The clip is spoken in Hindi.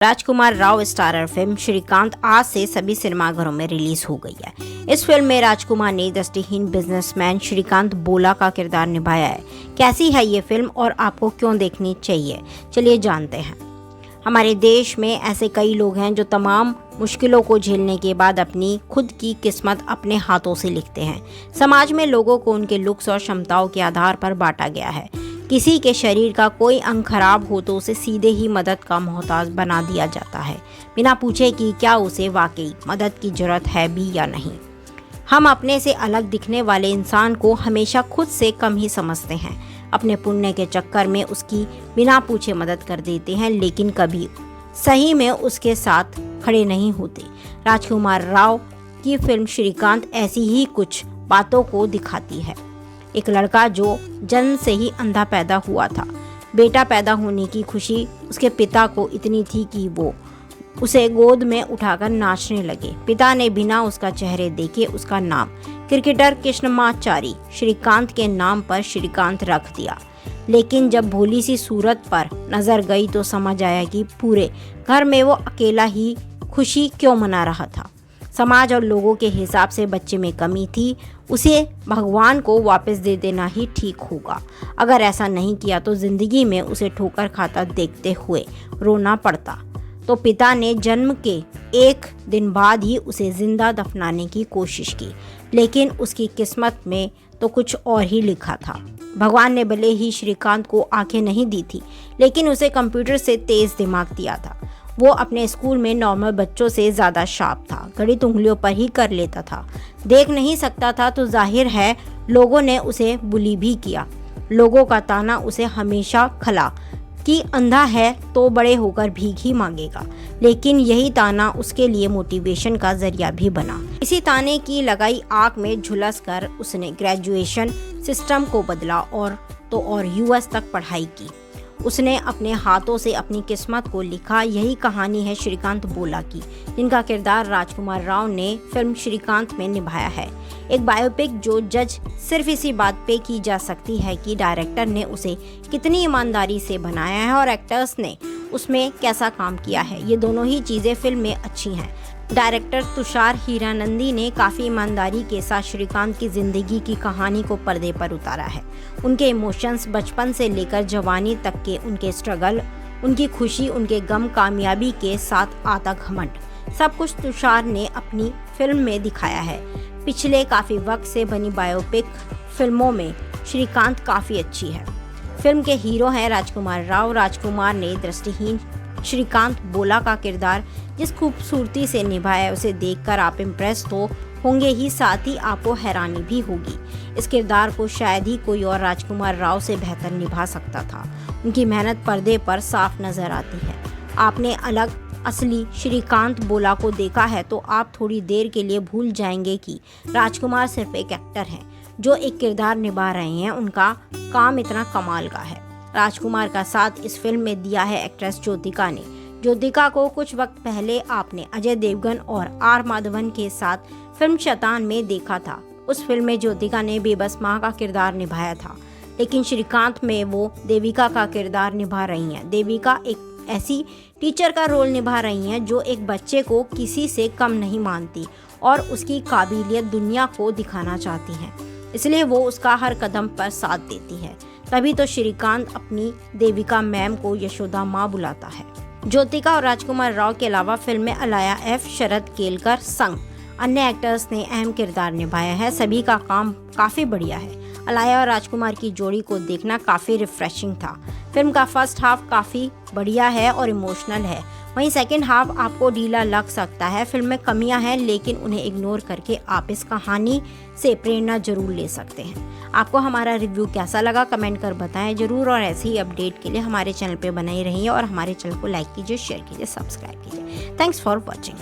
राजकुमार राव स्टारर फिल्म श्रीकांत आज से सभी सिनेमाघरों में रिलीज हो गई है। इस फिल्म में राजकुमार ने दृष्टिहीन बिजनेसमैन श्रीकांत बोला का किरदार निभाया है। कैसी है ये फिल्म और आपको क्यों देखनी चाहिए, चलिए जानते हैं। हमारे देश में ऐसे कई लोग हैं जो तमाम मुश्किलों को झेलने के बाद अपनी खुद की किस्मत अपने हाथों से लिखते हैं। समाज में लोगों को उनके लुक्स और क्षमताओं के आधार पर बांटा गया है। किसी के शरीर का कोई अंग खराब हो तो उसे सीधे ही मदद का मोहताज बना दिया जाता है, बिना पूछे कि क्या उसे वाकई मदद की जरूरत है भी या नहीं। हम अपने से अलग दिखने वाले इंसान को हमेशा खुद से कम ही समझते हैं। अपने पुण्य के चक्कर में उसकी बिना पूछे मदद कर देते हैं, लेकिन कभी सही में उसके साथ खड़े नहीं होते। राजकुमार राव की फिल्म श्रीकांत ऐसी ही कुछ बातों को दिखाती है। एक लड़का जो जन्म से ही अंधा पैदा हुआ था। बेटा पैदा होने की खुशी उसके पिता को इतनी थी कि वो उसे गोद में उठाकर नाचने लगे। पिता ने बिना उसका चेहरे देखे उसका नाम क्रिकेटर कृष्णमाचारी श्रीकांत के नाम पर श्रीकांत रख दिया। लेकिन जब भोली सी सूरत पर नजर गई तो समझ आया कि पूरे घर में वो अकेला ही खुशी क्यों मना रहा था। समाज और लोगों के हिसाब से बच्चे में कमी थी, उसे भगवान को वापस दे देना ही ठीक होगा। अगर ऐसा नहीं किया तो जिंदगी में उसे ठोकर खाता देखते हुए रोना पड़ता। तो पिता ने जन्म के एक दिन बाद ही उसे जिंदा दफनाने की कोशिश की, लेकिन उसकी किस्मत में तो कुछ और ही लिखा था। भगवान ने भले ही श्रीकांत को आंखें नहीं दी थी, लेकिन उसे कंप्यूटर से तेज दिमाग दिया था। वो अपने स्कूल में नॉर्मल बच्चों से ज़्यादा शार्प था। गणित उंगलियों पर ही कर लेता था। देख नहीं सकता था तो जाहिर है लोगों ने उसे बुली भी किया। लोगों का ताना उसे हमेशा खला कि अंधा है तो बड़े होकर भीख ही मांगेगा, लेकिन यही ताना उसके लिए मोटिवेशन का जरिया भी बना। इसी ताने की लगाई आंख में झुलस कर उसने ग्रेजुएशन सिस्टम को बदला और यूएस तक पढ़ाई की। उसने अपने हाथों से अपनी किस्मत को लिखा। यही कहानी है श्रीकांत बोला की, जिनका किरदार राजकुमार राव ने फिल्म श्रीकांत में निभाया है। एक बायोपिक जो जज सिर्फ इसी बात पे की जा सकती है कि डायरेक्टर ने उसे कितनी ईमानदारी से बनाया है और एक्टर्स ने उसमें कैसा काम किया है। ये दोनों ही चीज़ें फिल्म में अच्छी हैं। डायरेक्टर तुषार हीरानंदी ने काफ़ी ईमानदारी के साथ श्रीकांत की ज़िंदगी की कहानी को पर्दे पर उतारा है। उनके इमोशंस बचपन से लेकर जवानी तक के, उनके स्ट्रगल, उनकी खुशी, उनके गम, कामयाबी के साथ आता घमंड, सब कुछ तुषार ने अपनी फिल्म में दिखाया है। पिछले काफ़ी वक्त से बनी बायोपिक फिल्मों में श्रीकांत काफ़ी अच्छी है। फिल्म के हीरो हैं राजकुमार राव। राजकुमार ने दृष्टिहीन श्रीकांत बोला का किरदार जिस खूबसूरती से निभाया है, उसे देखकर आप इम्प्रेस तो होंगे ही, साथ ही आपको हैरानी भी होगी। इस किरदार को शायद ही कोई और राजकुमार राव से बेहतर निभा सकता था। उनकी मेहनत पर्दे पर साफ नजर आती है। आपने अलग असली श्रीकांत बोला को देखा है तो आप थोड़ी देर के लिए भूल जाएंगे कि राजकुमार सिर्फ एक एक्टर हैं जो एक किरदार निभा रहे हैं। उनका काम इतना कमाल का है। राजकुमार का साथ इस फिल्म में दिया है एक्ट्रेस ज्योतिका ने। ज्योतिका को कुछ वक्त पहले आपने अजय देवगन और आर माधवन के साथ फिल्म शैतान में देखा था। उस फिल्म में ज्योतिका ने बेबस माँ का किरदार निभाया था, लेकिन श्रीकांत में वो देविका का किरदार निभा रही हैं। देविका एक ऐसी टीचर का रोल निभा रही हैं जो एक बच्चे को किसी से कम नहीं मानती और उसकी काबिलियत दुनिया को दिखाना चाहती हैं, इसलिए वो उसका हर कदम पर साथ देती है। तभी तो श्रीकांत अपनी देविका मैम को यशोदा माँ बुलाता है। ज्योतिका और राजकुमार राव के अलावा फिल्म में अलाया एफ, शरद केलकर संग अन्य एक्टर्स ने अहम किरदार निभाया है। सभी का काम काफ़ी बढ़िया है। अलाया और राजकुमार की जोड़ी को देखना काफ़ी रिफ्रेशिंग था। फिल्म का फर्स्ट हाफ काफ़ी बढ़िया है और इमोशनल है, वहीं सेकंड हाफ आपको ढीला लग सकता है। फिल्म में कमियां हैं, लेकिन उन्हें इग्नोर करके आप इस कहानी से प्रेरणा जरूर ले सकते हैं। आपको हमारा रिव्यू कैसा लगा कमेंट कर बताएं जरूर, और ऐसे ही अपडेट के लिए हमारे चैनल पे बने रहिए और हमारे चैनल को लाइक कीजिए, शेयर कीजिए, सब्सक्राइब कीजिए। Thanks for watching.